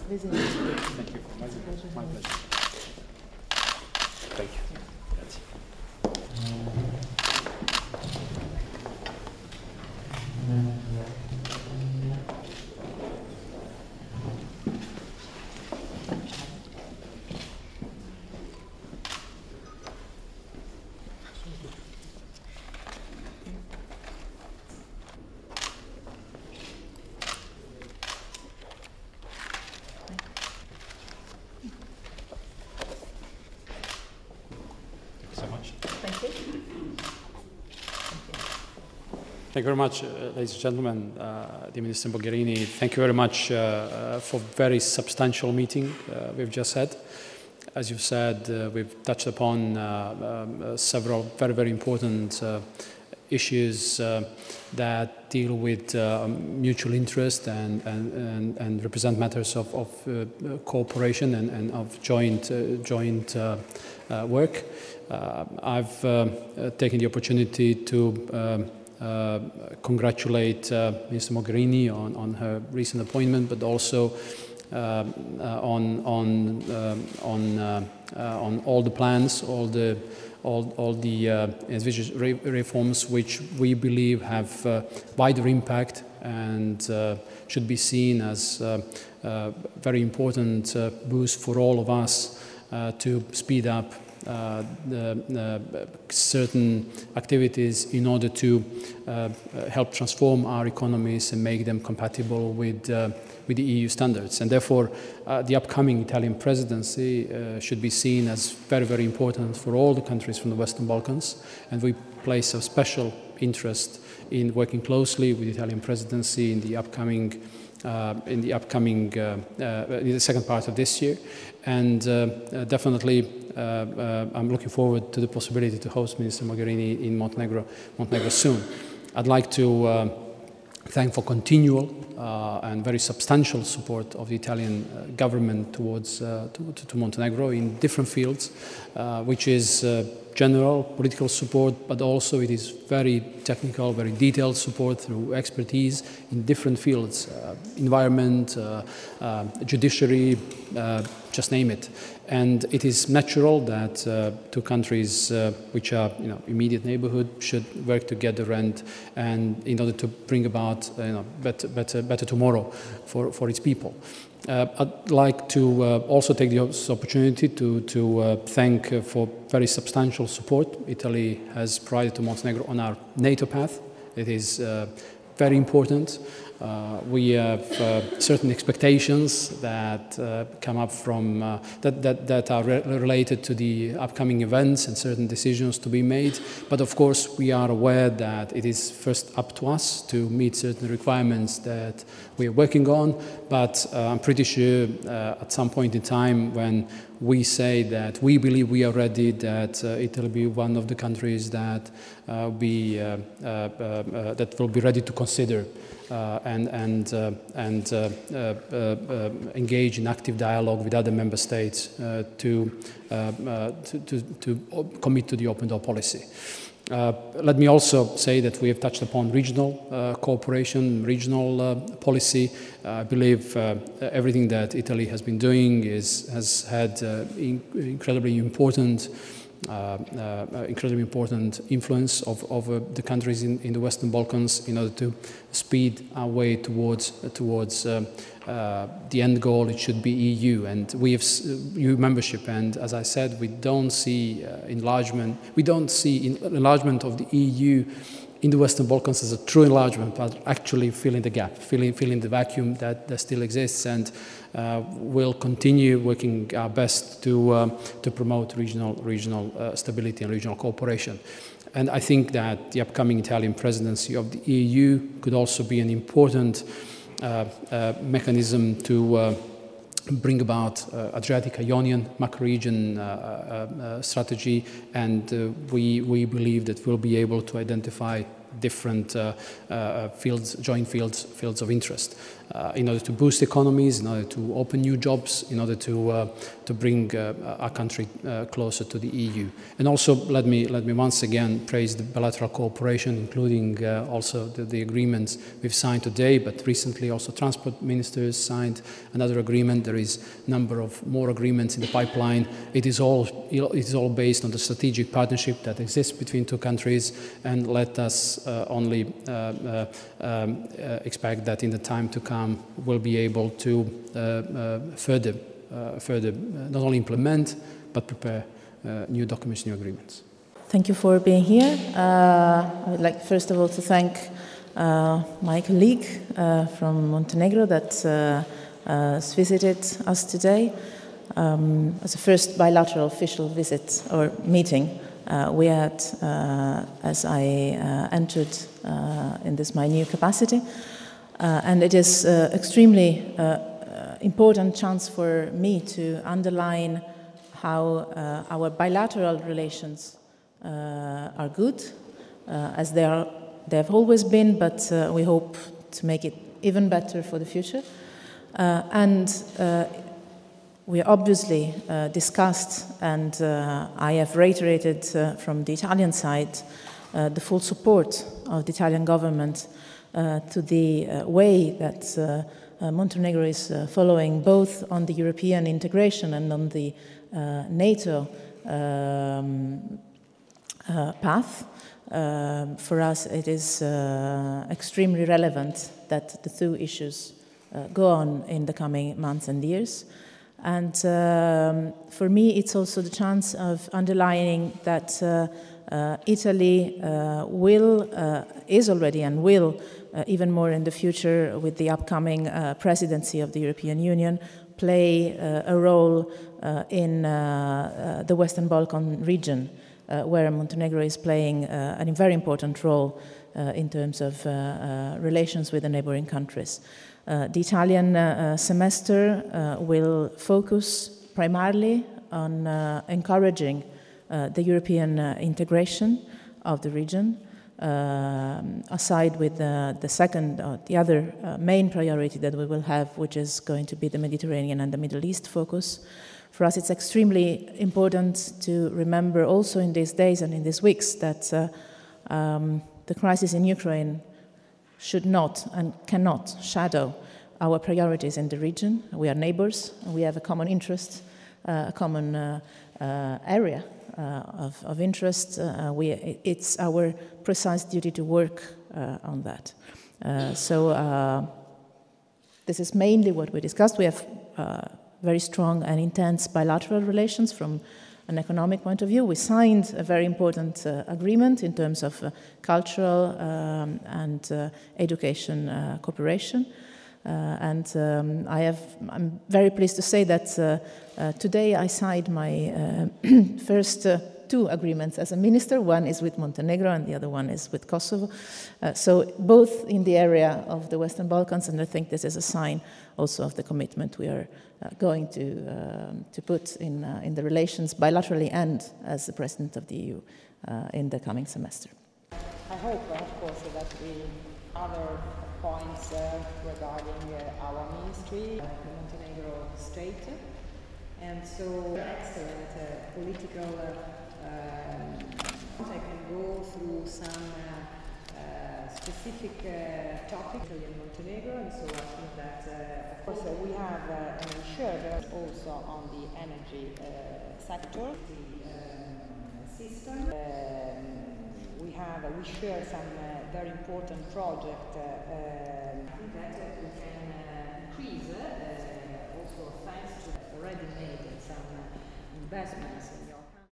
Thank you. My pleasure. Thank you. Thank you very much, ladies and gentlemen, dear Minister Mogerini. Thank you very much for very substantial meeting we've just had. As you've said, we've touched upon several very, very important issues that deal with mutual interest and represent matters of cooperation and of joint work. I've taken the opportunity to congratulate Minister Mogerini on her recent appointment, but also on all the plans, all the envisaged reforms which we believe have wider impact and should be seen as a very important boost for all of us to speed up certain activities in order to help transform our economies and make them compatible with the EU standards. And therefore, the upcoming Italian presidency should be seen as very, very important for all the countries from the Western Balkans. And we place a special interest in working closely with the Italian presidency in the second part of this year. And definitely, I'm looking forward to the possibility to host Minister Mogerini in Montenegro soon. I'd like to thank for continual and very substantial support of the Italian government towards to Montenegro in different fields, which is general political support, but also it is very technical, very detailed support through expertise in different fields, environment, judiciary, just name it. And it is natural that two countries which are immediate neighborhood should work together and in order to bring about better tomorrow for its people. I'd like to also take this opportunity to thank for very substantial support Italy has provided to Montenegro on our NATO path. It is very important. We have certain expectations that come up from that are related to the upcoming events and certain decisions to be made. But of course, we are aware that it is first up to us to meet certain requirements that we are working on. But I'm pretty sure at some point in time when we say that we believe we are ready, that it will be one of the countries that will be ready to consider engage in active dialogue with other member states to commit to the open door policy. Let me also say that we have touched upon regional cooperation, regional policy. I believe everything that Italy has been doing has had incredibly important influence over the countries in the Western Balkans in order to speed our way towards the end goal. It should be EU, and we have EU membership. And as I said, we don't see enlargement. We don't see enlargement of the EU in the Western Balkans as a true enlargement, but actually filling the gap, filling the vacuum that still exists, and we'll continue working our best to promote regional stability and regional cooperation. And I think that the upcoming Italian presidency of the EU could also be an important mechanism to bring about Adriatic-Ionian macro-region strategy, and we believe that we'll be able to identify different joint fields of interest, in order to boost economies, in order to open new jobs, in order to bring our country closer to the EU. And also, let me once again praise the bilateral cooperation, including also the agreements we've signed today, but recently also transport ministers signed another agreement. There is a number of more agreements in the pipeline. It is all based on the strategic partnership that exists between two countries, and let us only expect that in the time to come we'll be able to further not only implement but prepare new documents, new agreements. Thank you for being here. I would like first of all to thank my colleague from Montenegro that has visited us today. As a first bilateral official visit or meeting we had as I entered in this my new capacity. And it is extremely important chance for me to underline how our bilateral relations are good, as they have always been, but we hope to make it even better for the future. And we obviously discussed, and I have reiterated from the Italian side the full support of the Italian government to the way that Montenegro is following both on the European integration and on the NATO path. For us, it is extremely relevant that the two issues go on in the coming months and years. And for me, it's also the chance of underlining that Italy is already and will even more in the future with the upcoming presidency of the European Union, play a role in the Western Balkan region, where Montenegro is playing a very important role in terms of relations with the neighboring countries. The Italian semester will focus primarily on encouraging the European integration of the region, aside with the other main priority that we will have, which is going to be the Mediterranean and the Middle East focus. For us, it's extremely important to remember also in these days and in these weeks that the crisis in Ukraine should not and cannot shadow our priorities in the region. We are neighbors, and we have a common interest, a common area of interest. It's our precise duty to work on that. So this is mainly what we discussed. We have very strong and intense bilateral relations from an economic point of view. We signed a very important agreement in terms of cultural and education cooperation. I'm very pleased to say that today I signed my first two agreements as a minister. One is with Montenegro and the other one is with Kosovo. So both in the area of the Western Balkans, and I think this is a sign also of the commitment we are going to put in the relations bilaterally and as the President of the EU in the coming semester. I hope, of course, that we other points regarding our ministry, the Montenegro state, and so excellent political I can go through some specific topics in Montenegro, and so I think that of course we have and we share also on the energy sector, the system. We share some very important project that we can increase also thanks to already made some investments